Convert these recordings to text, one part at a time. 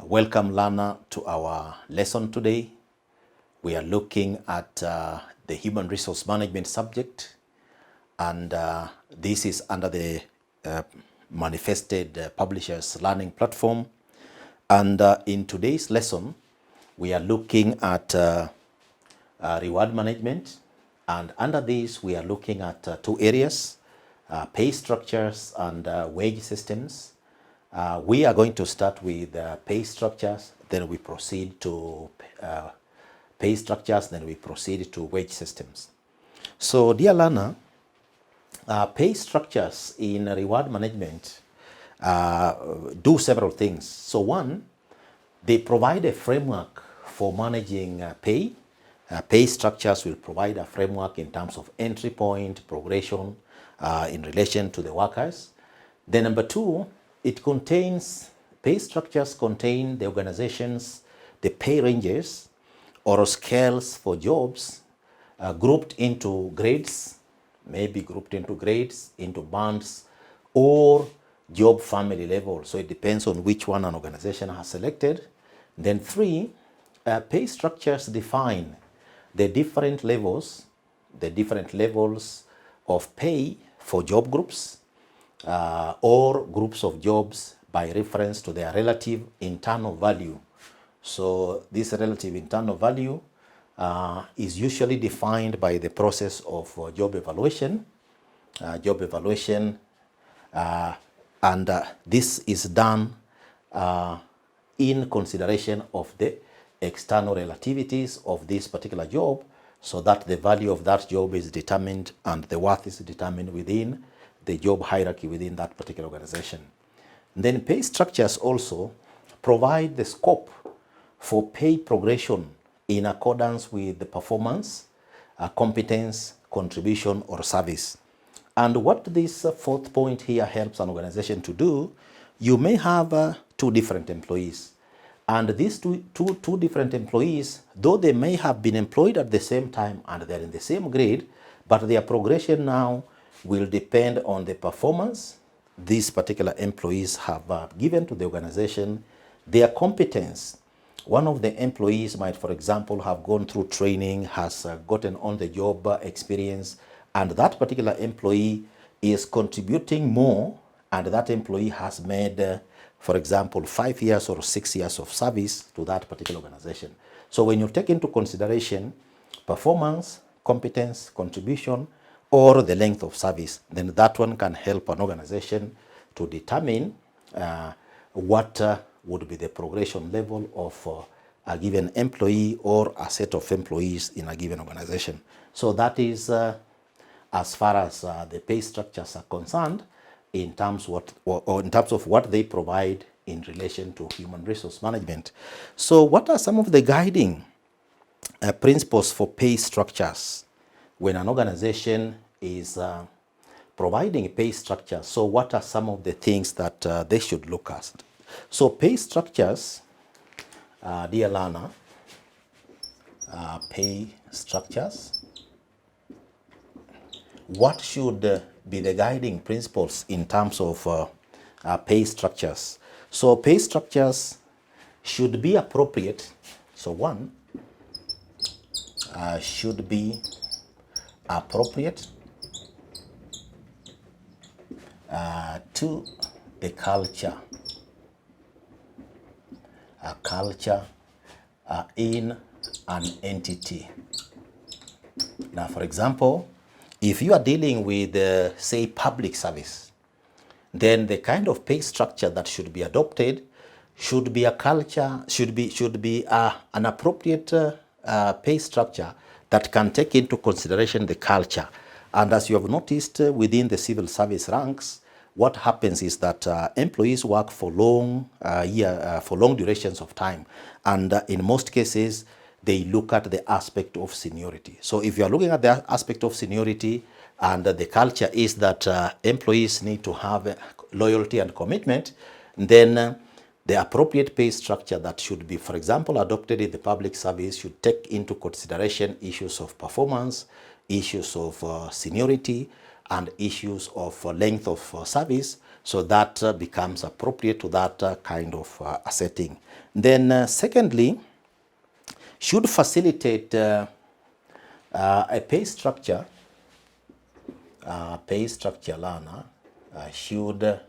Welcome, learner, to our lesson today. We are looking at the human resource management subject, and this is under the manifested publishers learning platform. And in today's lesson, we are looking at reward management, and under this we are looking at two areas, pay structures and wage systems. We are going to start with pay structures, then we proceed to pay structures, then we proceed to wage systems. So dear learner, pay structures in reward management do several things. So one, they provide a framework for managing pay. Pay structures will provide a framework in terms of entry point, progression in relation to the workers. Then number two, pay structures contain the organizations, the pay ranges or scales for jobs grouped into grades, maybe grouped into grades, into bands, or job family level. So it depends on which one an organization has selected. Then three, pay structures define the different levels of pay for job groups or groups of jobs by reference to their relative internal value. So this relative internal value is usually defined by the process of job evaluation. And this is done in consideration of the external relativities of this particular job, so that the value of that job is determined and the worth is determined within the job hierarchy within that particular organization. And then pay structures also provide the scope for pay progression in accordance with the performance, competence, contribution, or service. And what this fourth point here helps an organization to do, you may have two different employees. And these two different employees, though they may have been employed at the same time and they're in the same grade, but their progression now will depend on the performance these particular employees have given to the organization, their competence. One of the employees might, for example, have gone through training, has gotten on-the-job experience, and that particular employee is contributing more, and that employee has made, for example, 5 years or 6 years of service to that particular organization. So when you take into consideration performance, competence, contribution, or the length of service, then that one can help an organization to determine what would be the progression level of a given employee or a set of employees in a given organization. So that is as far as the pay structures are concerned in terms of what they provide in relation to human resource management. So what are some of the guiding principles for pay structures when an organization is providing a pay structure? So what are some of the things that they should look at? So pay structures, dear learner, pay structures, what should be the guiding principles in terms of pay structures? So pay structures should be appropriate. So one, should be appropriate to a culture in an entity. Now, for example, if you are dealing with, say, public service, then the kind of pay structure that should be adopted should be an appropriate pay structure that can take into consideration the culture. And as you have noticed within the civil service ranks, what happens is that employees work for long durations of time, and in most cases they look at the aspect of seniority. So if you are looking at the aspect of seniority and the culture is that employees need to have loyalty and commitment, then the appropriate pay structure that should be, for example, adopted in the public service should take into consideration issues of performance, issues of seniority, and issues of length of service, so that becomes appropriate to that kind of setting. Then secondly, should facilitate a pay structure learner should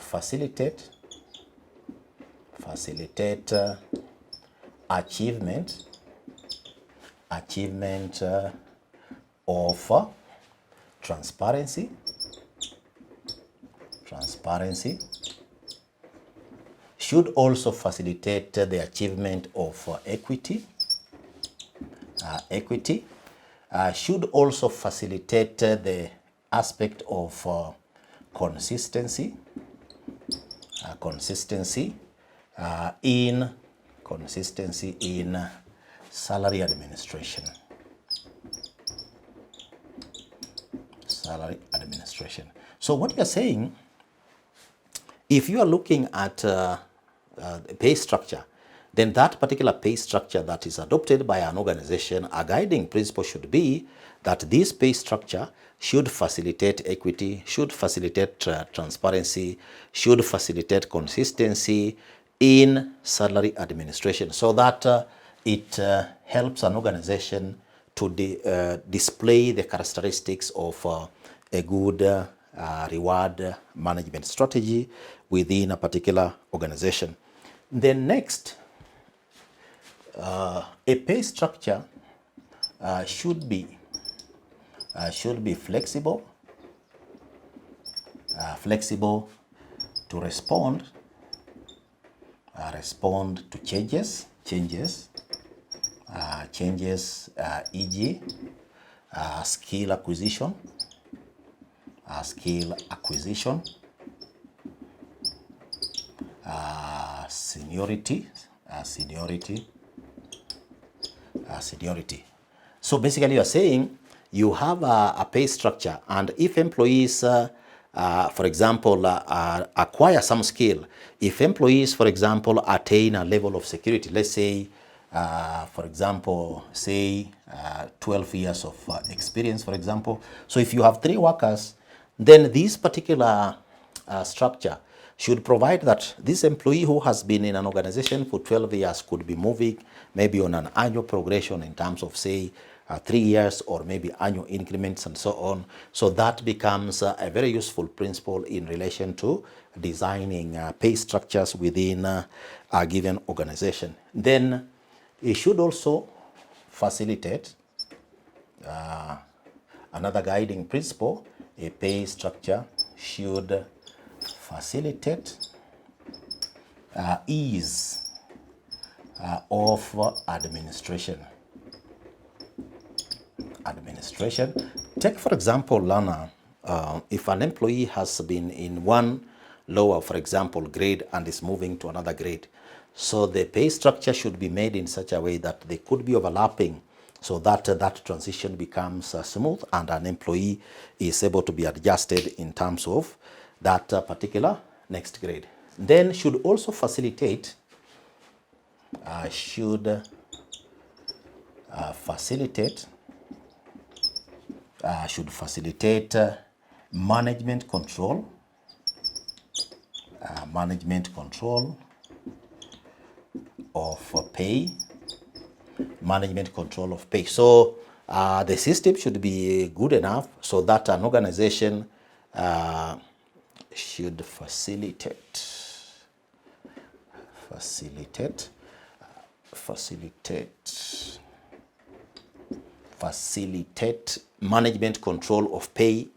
facilitate achievement of transparency, should also facilitate the achievement of equity, should also facilitate the aspect of consistency in salary administration. So what you're saying, if you are looking at the pay structure, then that particular pay structure that is adopted by an organization, a guiding principle should be that this pay structure should facilitate equity, should facilitate transparency, should facilitate consistency in salary administration, so that it helps an organization to display the characteristics of a good reward management strategy within a particular organization. Then next, a pay structure should be flexible to respond to changes, e.g. skill acquisition, seniority. So basically you are saying you have a pay structure, and if employees, for example, acquire some skill, if employees, for example, attain a level of security, let's say, for example, 12 years of experience, for example. So if you have 3 workers, then this particular structure should provide that this employee who has been in an organization for 12 years could be moving maybe on an annual progression in terms of, say, 3 years, or maybe annual increments and so on. So that becomes a very useful principle in relation to designing pay structures within a given organization. Then it should also facilitate another guiding principle. A pay structure should facilitate ease of administration. Take, for example, learner, if an employee has been in one lower, for example, grade and is moving to another grade, so the pay structure should be made in such a way that they could be overlapping, so that that transition becomes smooth and an employee is able to be adjusted in terms of that particular next grade. Then should also facilitate management control of pay. So the system should be good enough so that an organization should facilitate management control of pay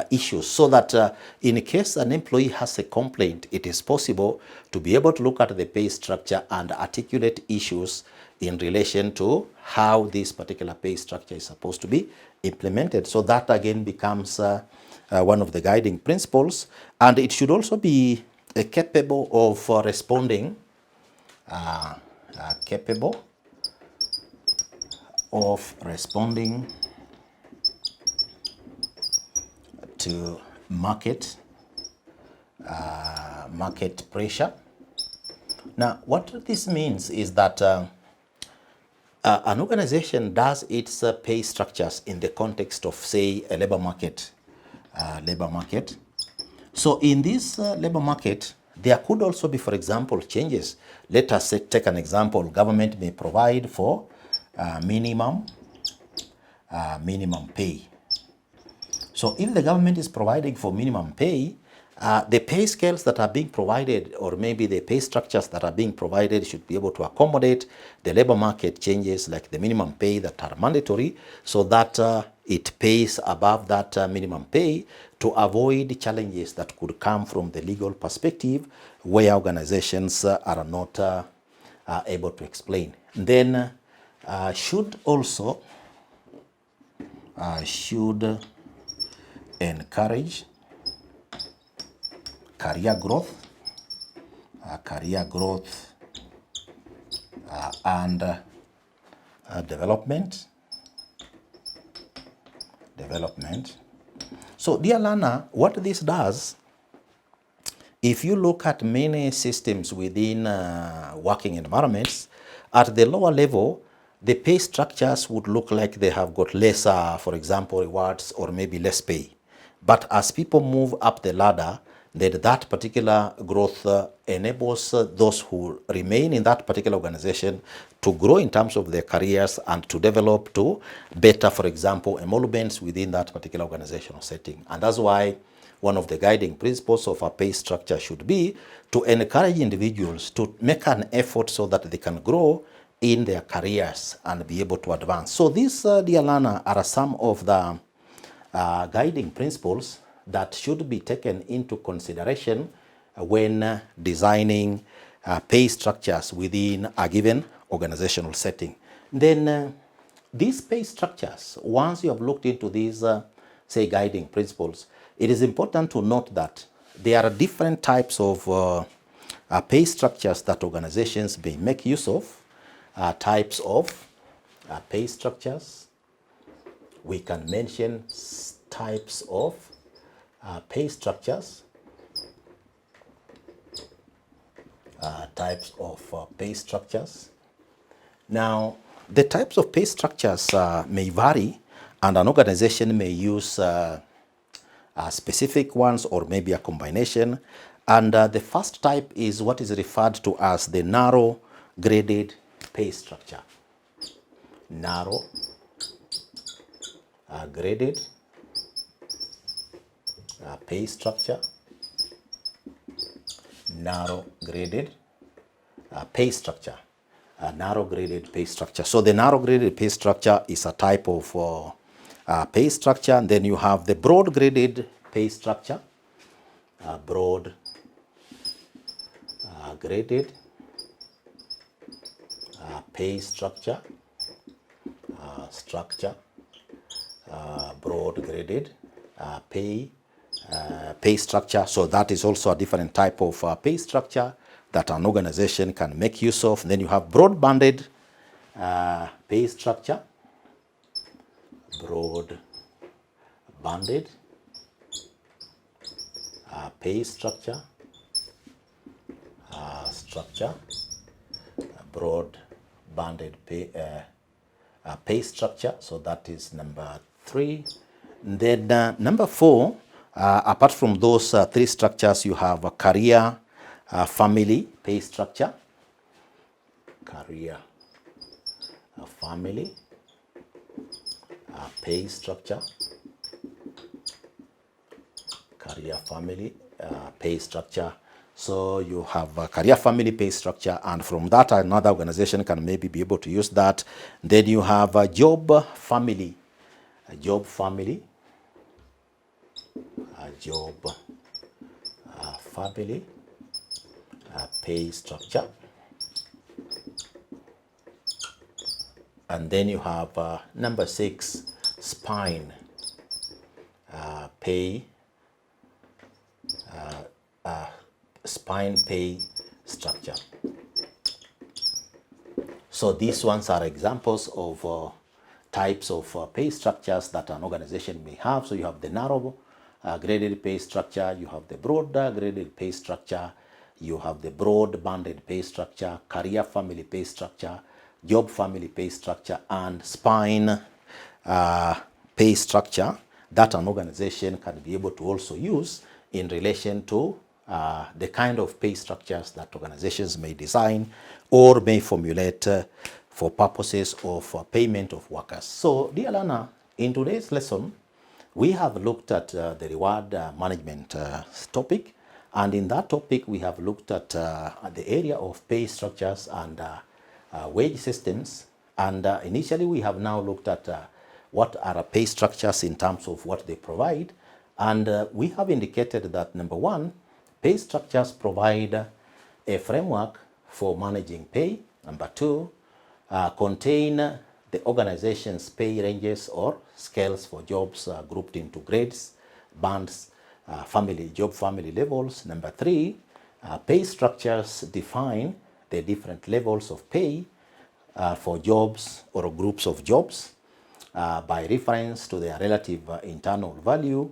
issues, so that in case an employee has a complaint, it is possible to be able to look at the pay structure and articulate issues in relation to how this particular pay structure is supposed to be implemented. So that again becomes one of the guiding principles, and it should also be capable of responding to market pressure. Now, what this means is that An organization does its pay structures in the context of, say, a labor market. So in this labor market, there could also be, for example, changes. Let us take an example. Government may provide for minimum pay. So if the government is providing for minimum pay, the pay scales that are being provided, or maybe the pay structures that are being provided, should be able to accommodate the labor market changes, like the minimum pay that are mandatory, so that it pays above that minimum pay, to avoid challenges that could come from the legal perspective, where organizations are not able to explain. Then should also encourage career growth and development. So, dear learner, what this does, if you look at many systems within working environments, at the lower level, the pay structures would look like they have got lesser, for example, rewards, or maybe less pay. But as people move up the ladder, then that particular growth enables those who remain in that particular organization to grow in terms of their careers and to develop to better, for example, emoluments within that particular organizational setting. And that's why one of the guiding principles of a pay structure should be to encourage individuals to make an effort so that they can grow in their careers and be able to advance. So these, dear learner, are some of the guiding principles that should be taken into consideration when designing pay structures within a given organizational setting. Then these pay structures, once you have looked into these, say, guiding principles, it is important to note that there are different types of pay structures that organizations may make use of. Types of pay structures. We can mention types of pay structures. Now, the types of pay structures may vary, and an organization may use specific ones or maybe a combination. And the first type is what is referred to as the narrow graded pay structure. Narrow graded pay structure. Narrow graded pay structure. Narrow graded pay structure. So the narrow graded pay structure is a type of pay structure. And then you have the broad graded pay structure. Broad graded pay structure. Broad graded pay structure. So that is also a different type of pay structure that an organization can make use of. And then you have broad banded pay structure. Broad banded pay structure. Broad banded pay structure. So that is number 3. And then number 4, apart from those 3 structures, you have a career family pay structure. Career family pay structure. Career family pay structure. So you have a career family pay structure, and from that another organization can maybe be able to use that. Then you have a job family. Job family pay structure. And then you have number 6, spine pay structure. So these ones are examples of types of pay structures that an organization may have. So you have the narrow graded pay structure, you have the broad graded pay structure, you have the broad banded pay structure, career family pay structure, job family pay structure, and spine pay structure that an organization can be able to also use in relation to the kind of pay structures that organizations may design or may formulate for purposes of payment of workers. So, dear learner, in today's lesson, we have looked at the reward management topic, and in that topic, we have looked at the area of pay structures and wage systems. And initially, we have now looked at what are pay structures in terms of what they provide. And we have indicated that, number one, pay structures provide a framework for managing pay. Number two, contain the organization's pay ranges or scales for jobs grouped into grades, bands, job family levels. Number three, pay structures define the different levels of pay for jobs or groups of jobs by reference to their relative internal value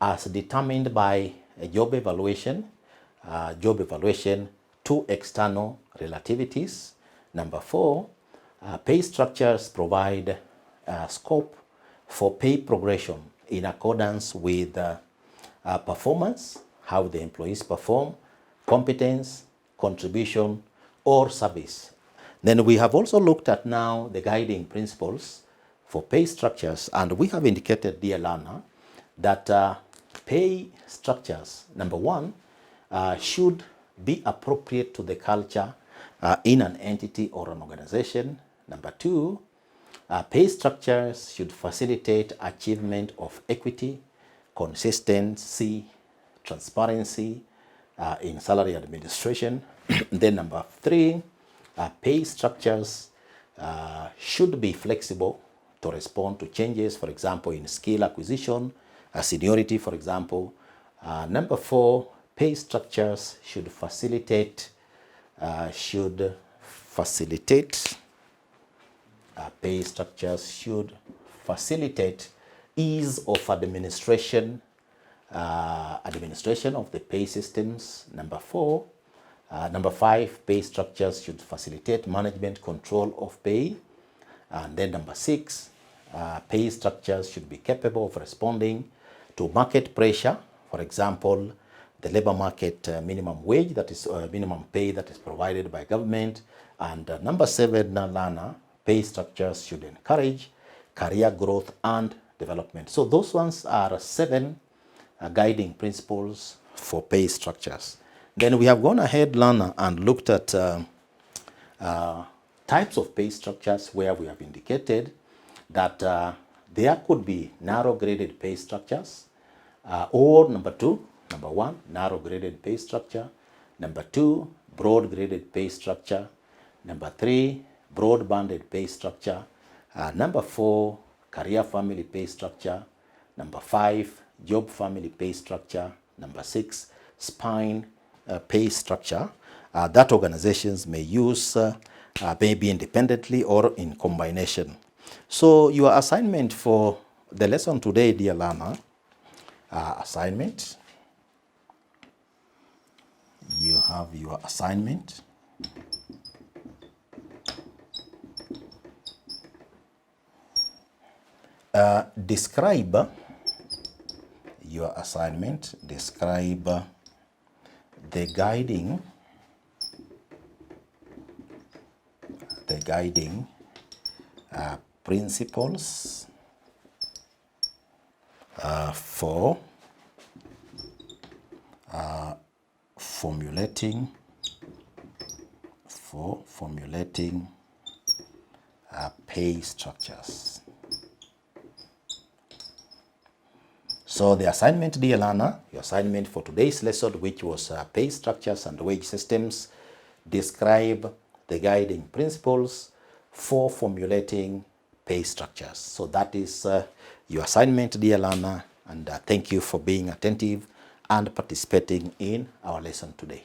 as determined by a job evaluation to external relativities. Number four, pay structures provide scope for pay progression in accordance with performance, how the employees perform, competence, contribution, or service. Then we have also looked at now the guiding principles for pay structures, and we have indicated, dear learner, that pay structures, number one, should be appropriate to the culture in an entity or an organization. Number two, pay structures should facilitate achievement of equity, consistency, transparency in salary administration. Then number three, pay structures should be flexible to respond to changes, for example, in skill acquisition, seniority, for example. Number four, pay structures should facilitate ease of administration of the pay systems. Number five, pay structures should facilitate management control of pay. And then number six, pay structures should be capable of responding to market pressure, for example, the labor market minimum wage, that is minimum pay that is provided by government. And number seven, learner, pay structures should encourage career growth and development. So those ones are seven guiding principles for pay structures. Then we have gone ahead, learner, and looked at types of pay structures where we have indicated that there could be narrow graded pay structures or number one, narrow graded pay structure. Number two, broad graded pay structure. Number three, broad banded pay structure. Number four, career family pay structure. Number five, job family pay structure. Number six, spine pay structure that organizations may use maybe independently or in combination. So your assignment for the lesson today, dear learner, you have your assignment. Describe your assignment. Describe the guiding principles for formulating pay structures. So the assignment, dear learner, your assignment for today's lesson, which was pay structures and wage systems, describe the guiding principles for formulating pay structures. So that is your assignment, dear learner, and thank you for being attentive and participating in our lesson today.